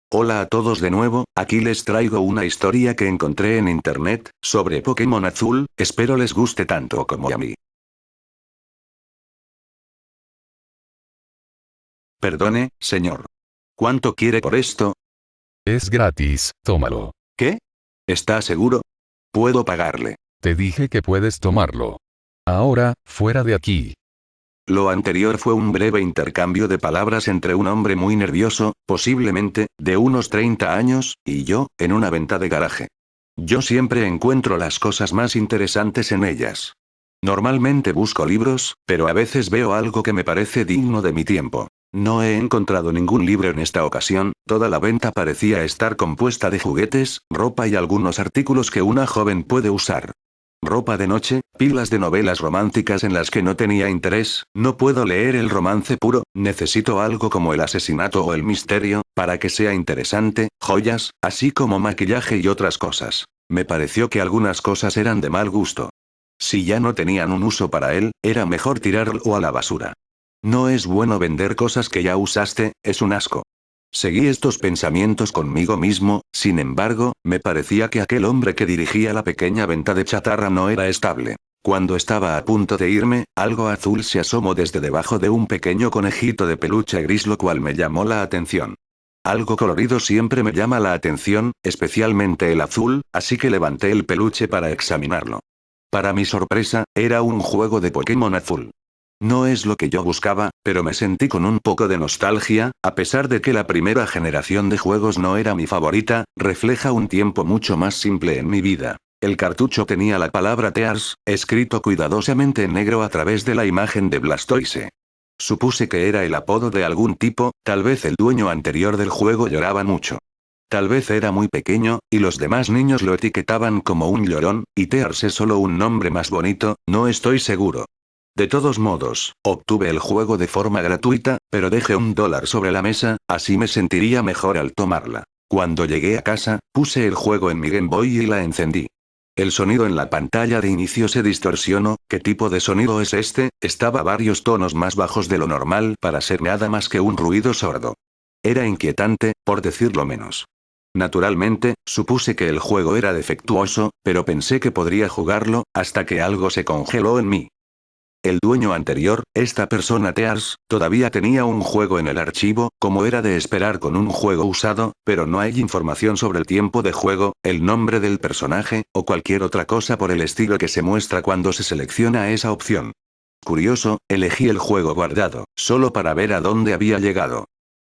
Hola a todos de nuevo, aquí les traigo una historia que encontré en internet, sobre Pokémon Azul, espero les guste tanto como a mí. Perdone, señor. ¿Cuánto quiere por esto? Es gratis, tómalo. ¿Qué? ¿Está seguro? Puedo pagarle. Te dije que puedes tomarlo. Ahora, fuera de aquí. Lo anterior fue un breve intercambio de palabras entre un hombre muy nervioso, posiblemente, de unos 30 años, y yo, en una venta de garaje. Yo siempre encuentro las cosas más interesantes en ellas. Normalmente busco libros, pero a veces veo algo que me parece digno de mi tiempo. No he encontrado ningún libro en esta ocasión, toda la venta parecía estar compuesta de juguetes, ropa y algunos artículos que una joven puede usar. Ropa de noche, pilas de novelas románticas en las que no tenía interés, no puedo leer el romance puro, necesito algo como el asesinato o el misterio, para que sea interesante, joyas, así como maquillaje y otras cosas. Me pareció que algunas cosas eran de mal gusto. Si ya no tenían un uso para él, era mejor tirarlo a la basura. No es bueno vender cosas que ya usaste, es un asco. Seguí estos pensamientos conmigo mismo, sin embargo, me parecía que aquel hombre que dirigía la pequeña venta de chatarra no era estable. Cuando estaba a punto de irme, algo azul se asomó desde debajo de un pequeño conejito de peluche gris, lo cual me llamó la atención. Algo colorido siempre me llama la atención, especialmente el azul, así que levanté el peluche para examinarlo. Para mi sorpresa, era un juego de Pokémon azul. No es lo que yo buscaba, pero me sentí con un poco de nostalgia, a pesar de que la primera generación de juegos no era mi favorita, refleja un tiempo mucho más simple en mi vida. El cartucho tenía la palabra Tears, escrito cuidadosamente en negro a través de la imagen de Blastoise. Supuse que era el apodo de algún tipo, tal vez el dueño anterior del juego lloraba mucho. Tal vez era muy pequeño, y los demás niños lo etiquetaban como un llorón, y Tears es solo un nombre más bonito, no estoy seguro. De todos modos, obtuve el juego de forma gratuita, pero dejé $1 sobre la mesa, así me sentiría mejor al tomarla. Cuando llegué a casa, puse el juego en mi Game Boy y la encendí. El sonido en la pantalla de inicio se distorsionó. ¿Qué tipo de sonido es este? Estaba varios tonos más bajos de lo normal para ser nada más que un ruido sordo. Era inquietante, por decirlo menos. Naturalmente, supuse que el juego era defectuoso, pero pensé que podría jugarlo, hasta que algo se congeló en mí. El dueño anterior, esta persona Tears, todavía tenía un juego en el archivo, como era de esperar con un juego usado, pero no hay información sobre el tiempo de juego, el nombre del personaje, o cualquier otra cosa por el estilo que se muestra cuando se selecciona esa opción. Curioso, elegí el juego guardado, solo para ver a dónde había llegado.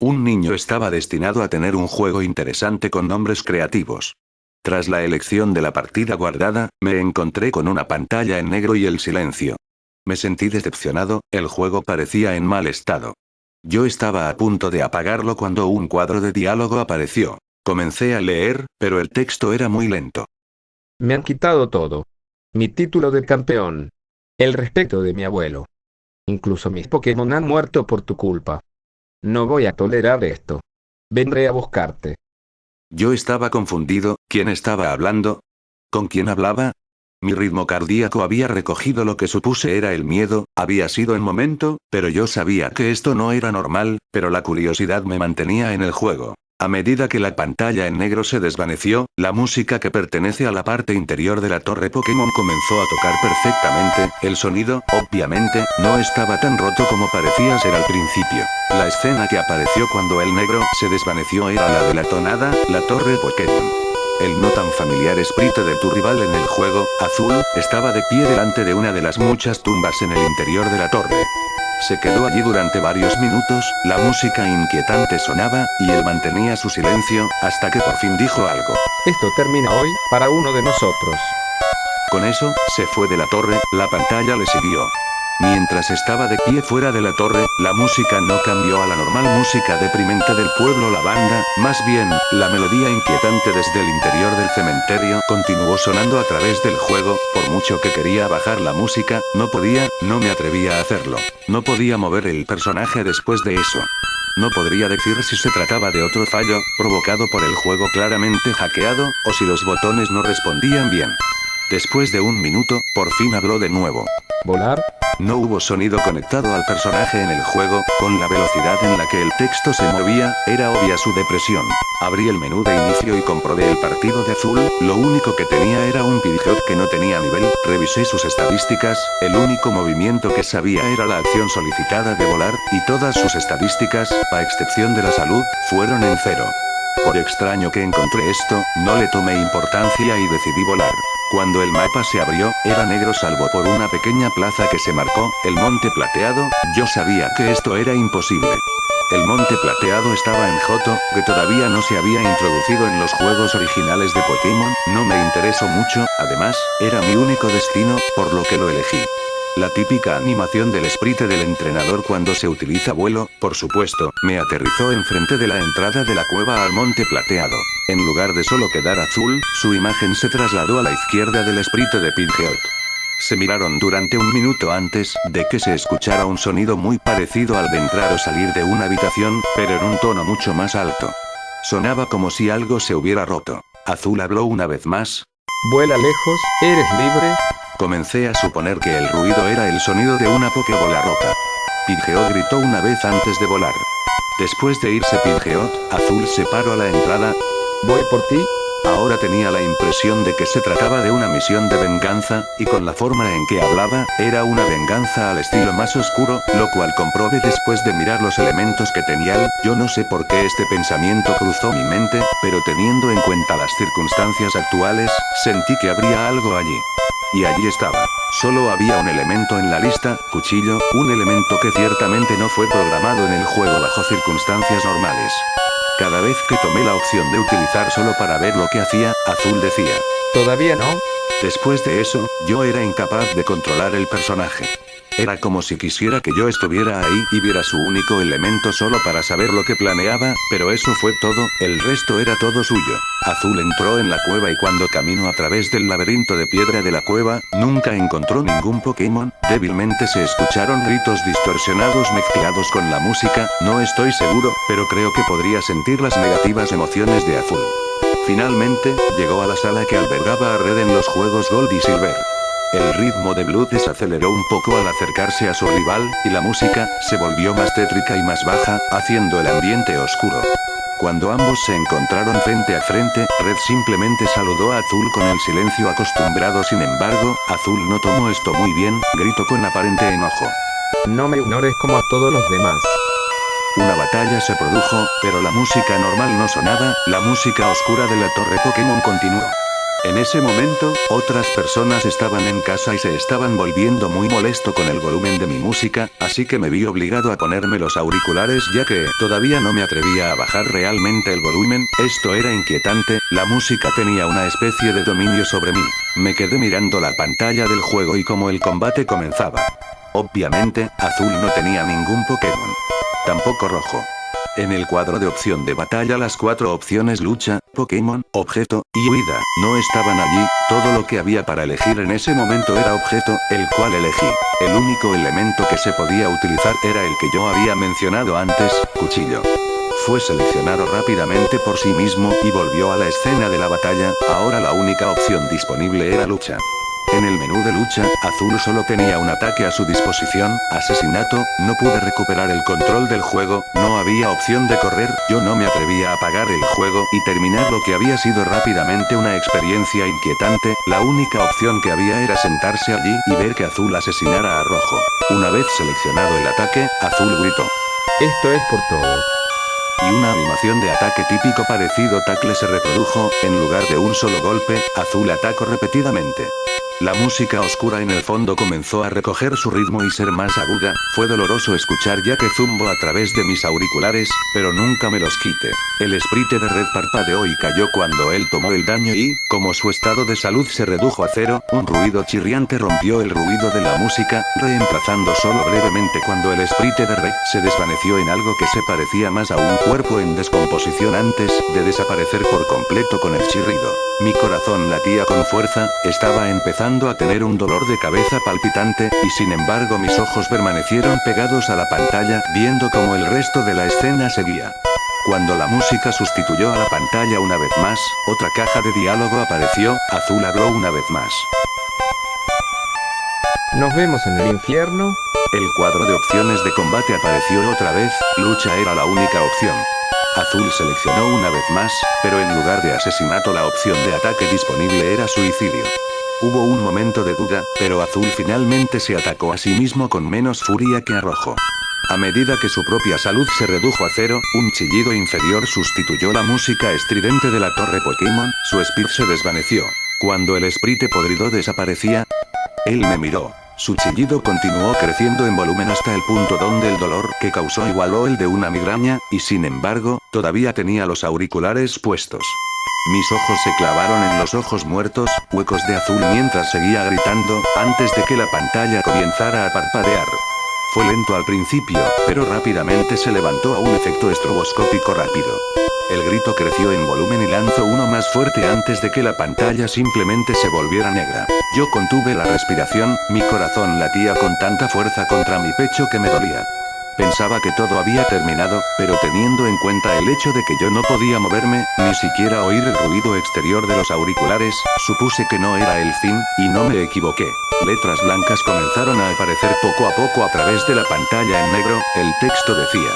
Un niño estaba destinado a tener un juego interesante con nombres creativos. Tras la elección de la partida guardada, me encontré con una pantalla en negro y el silencio. Me sentí decepcionado, el juego parecía en mal estado. Yo estaba a punto de apagarlo cuando un cuadro de diálogo apareció. Comencé a leer, pero el texto era muy lento. Me han quitado todo. Mi título de campeón. El respeto de mi abuelo. Incluso mis Pokémon han muerto por tu culpa. No voy a tolerar esto. Vendré a buscarte. Yo estaba confundido, ¿quién estaba hablando? ¿Con quién hablaba? Mi ritmo cardíaco había recogido lo que supuse era el miedo, había sido en momento, pero yo sabía que esto no era normal, pero la curiosidad me mantenía en el juego. A medida que la pantalla en negro se desvaneció, la música que pertenece a la parte interior de la torre Pokémon comenzó a tocar perfectamente, el sonido, obviamente, no estaba tan roto como parecía ser al principio. La escena que apareció cuando el negro se desvaneció era la de la tonada, la torre Pokémon. El no tan familiar espíritu de tu rival en el juego, Azul, estaba de pie delante de una de las muchas tumbas en el interior de la torre. Se quedó allí durante varios minutos, la música inquietante sonaba, y él mantenía su silencio, hasta que por fin dijo algo. Esto termina hoy, para uno de nosotros. Con eso, se fue de la torre, la pantalla le siguió. Mientras estaba de pie fuera de la torre, la música no cambió a la normal música deprimente del pueblo lavanda, más bien, la melodía inquietante desde el interior del cementerio continuó sonando a través del juego. Por mucho que quería bajar la música, no podía, no me atrevía a hacerlo. No podía mover el personaje después de eso. No podría decir si se trataba de otro fallo, provocado por el juego claramente hackeado, o si los botones no respondían bien. Después de un minuto, por fin habló de nuevo. ¿Volar? No hubo sonido conectado al personaje en el juego, con la velocidad en la que el texto se movía, era obvia su depresión. Abrí el menú de inicio y comprobé el partido de Azul, lo único que tenía era un Pidgeot que no tenía nivel, revisé sus estadísticas, el único movimiento que sabía era la acción solicitada de volar, y todas sus estadísticas, a excepción de la salud, fueron en 0. Por extraño que encontré esto, no le tomé importancia y decidí volar. Cuando el mapa se abrió, era negro salvo por una pequeña plaza que se marcó, el Monte Plateado. Yo sabía que esto era imposible. El Monte Plateado estaba en Johto, que todavía no se había introducido en los juegos originales de Pokémon, no me interesó mucho, además, era mi único destino, por lo que lo elegí. La típica animación del sprite del entrenador cuando se utiliza vuelo, por supuesto, me aterrizó enfrente de la entrada de la cueva al Monte Plateado. En lugar de solo quedar azul, su imagen se trasladó a la izquierda del sprite de Pidgeot. Se miraron durante un minuto antes de que se escuchara un sonido muy parecido al de entrar o salir de una habitación, pero en un tono mucho más alto. Sonaba como si algo se hubiera roto. Azul habló una vez más. Vuela lejos, eres libre. Comencé a suponer que el ruido era el sonido de una Pokébola rota. Pidgeot gritó una vez antes de volar. Después de irse Pidgeot, Azul se paró a la entrada. Voy por ti. Ahora tenía la impresión de que se trataba de una misión de venganza, y con la forma en que hablaba, era una venganza al estilo más oscuro, lo cual comprobé después de mirar los elementos que tenía él. Yo no sé por qué este pensamiento cruzó mi mente, pero teniendo en cuenta las circunstancias actuales, sentí que habría algo allí. Y allí estaba. Solo había un elemento en la lista, cuchillo, un elemento que ciertamente no fue programado en el juego bajo circunstancias normales. Cada vez que tomé la opción de utilizar solo para ver lo que hacía, Azul decía. ¿Todavía no? Después de eso, yo era incapaz de controlar el personaje. Era como si quisiera que yo estuviera ahí y viera su único elemento solo para saber lo que planeaba, pero eso fue todo, el resto era todo suyo. Azul entró en la cueva y cuando caminó a través del laberinto de piedra de la cueva, nunca encontró ningún Pokémon, débilmente se escucharon gritos distorsionados mezclados con la música, no estoy seguro, pero creo que podría sentir las negativas emociones de Azul. Finalmente, llegó a la sala que albergaba a Red en los juegos Gold y Silver. El ritmo de Blue desaceleró un poco al acercarse a su rival, y la música se volvió más tétrica y más baja, haciendo el ambiente oscuro. Cuando ambos se encontraron frente a frente, Red simplemente saludó a Azul con el silencio acostumbrado. Sin embargo, Azul no tomó esto muy bien, gritó con aparente enojo. No me ignores como a todos los demás. Una batalla se produjo, pero la música normal no sonaba, la música oscura de la torre Pokémon continuó. En ese momento, otras personas estaban en casa y se estaban volviendo muy molesto con el volumen de mi música, así que me vi obligado a ponerme los auriculares ya que todavía no me atrevía a bajar realmente el volumen. Esto era inquietante, la música tenía una especie de dominio sobre mí. Me quedé mirando la pantalla del juego y como el combate comenzaba. Obviamente, Azul no tenía ningún Pokémon. Tampoco Rojo. En el cuadro de opción de batalla las 4 opciones lucha, Pokémon, objeto, y huida, no estaban allí, todo lo que había para elegir en ese momento era objeto, el cual elegí. El único elemento que se podía utilizar era el que yo había mencionado antes, cuchillo. Fue seleccionado rápidamente por sí mismo y volvió a la escena de la batalla, ahora la única opción disponible era lucha. En el menú de lucha, Azul solo tenía un ataque a su disposición, asesinato, no pude recuperar el control del juego, no había opción de correr, yo no me atrevía a apagar el juego y terminar lo que había sido rápidamente una experiencia inquietante, la única opción que había era sentarse allí y ver que Azul asesinara a Rojo. Una vez seleccionado el ataque, Azul gritó. Esto es por todo. Y una animación de ataque típico parecido tackle se reprodujo, en lugar de un solo golpe, Azul atacó repetidamente. La música oscura en el fondo comenzó a recoger su ritmo y ser más aguda. Fue doloroso escuchar ya que zumbo a través de mis auriculares, pero nunca me los quite. El esprite de Red parpadeó y cayó cuando él tomó el daño y, como su estado de salud se redujo a cero, un ruido chirriante rompió el ruido de la música, reemplazando solo brevemente cuando el esprite de Red se desvaneció en algo que se parecía más a un cuerpo en descomposición antes de desaparecer por completo con el chirrido. Mi corazón latía con fuerza, estaba empezando a tener un dolor de cabeza palpitante, y sin embargo mis ojos permanecieron pegados a la pantalla, viendo cómo el resto de la escena seguía. Cuando la música sustituyó a la pantalla una vez más, otra caja de diálogo apareció. Azul habló una vez más. ¿Nos vemos en el infierno? El cuadro de opciones de combate apareció otra vez. Lucha era la única opción. Azul seleccionó una vez más, pero en lugar de asesinato la opción de ataque disponible era suicidio. Hubo un momento de duda, pero Azul finalmente se atacó a sí mismo con menos furia que arrojo. A medida que su propia salud se redujo a cero, un chillido inferior sustituyó la música estridente de la torre Pokémon, su speed se desvaneció. Cuando el esprite podrido desaparecía, él me miró. Su chillido continuó creciendo en volumen hasta el punto donde el dolor que causó igualó el de una migraña, y sin embargo, todavía tenía los auriculares puestos. Mis ojos se clavaron en los ojos muertos, huecos de azul mientras seguía gritando, antes de que la pantalla comenzara a parpadear. Fue lento al principio, pero rápidamente se levantó a un efecto estroboscópico rápido. El grito creció en volumen y lanzó uno más fuerte antes de que la pantalla simplemente se volviera negra. Yo contuve la respiración, mi corazón latía con tanta fuerza contra mi pecho que me dolía. Pensaba que todo había terminado, pero teniendo en cuenta el hecho de que yo no podía moverme, ni siquiera oír el ruido exterior de los auriculares, supuse que no era el fin, y no me equivoqué. Letras blancas comenzaron a aparecer poco a poco a través de la pantalla en negro. El texto decía: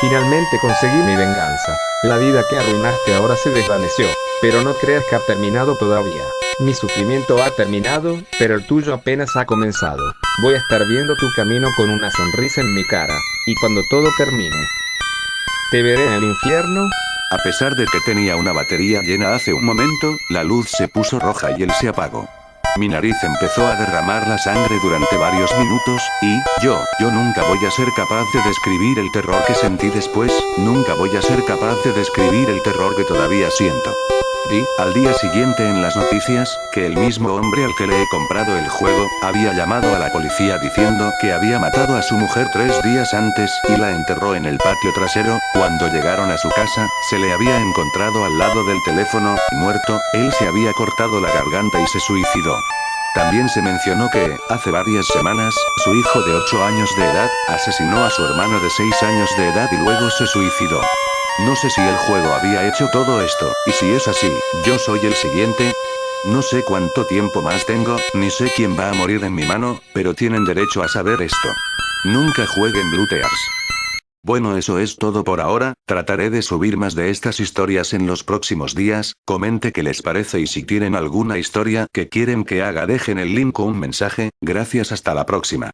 Finalmente conseguí mi venganza. La vida que arruinaste ahora se desvaneció, pero no creas que ha terminado todavía. Mi sufrimiento ha terminado, pero el tuyo apenas ha comenzado. Voy a estar viendo tu camino con una sonrisa en mi cara, y cuando todo termine, te veré en el infierno. A pesar de que tenía una batería llena hace un momento, la luz se puso roja y él se apagó. Mi nariz empezó a derramar la sangre durante varios minutos, y, yo nunca voy a ser capaz de describir el terror que sentí después, nunca voy a ser capaz de describir el terror que todavía siento. Vi, al día siguiente en las noticias, que el mismo hombre al que le he comprado el juego, había llamado a la policía diciendo que había matado a su mujer 3 días antes, y la enterró en el patio trasero. Cuando llegaron a su casa, se le había encontrado al lado del teléfono, muerto. Él se había cortado la garganta y se suicidó. También se mencionó que, hace varias semanas, su hijo de 8 años de edad, asesinó a su hermano de 6 años de edad y luego se suicidó. No sé si el juego había hecho todo esto, y si es así, yo soy el siguiente. No sé cuánto tiempo más tengo, ni sé quién va a morir en mi mano, pero tienen derecho a saber esto. Nunca jueguen Blue Tears. Bueno, eso es todo por ahora. Trataré de subir más de estas historias en los próximos días. Comente qué les parece y si tienen alguna historia que quieren que haga dejen el link o un mensaje. Gracias, hasta la próxima.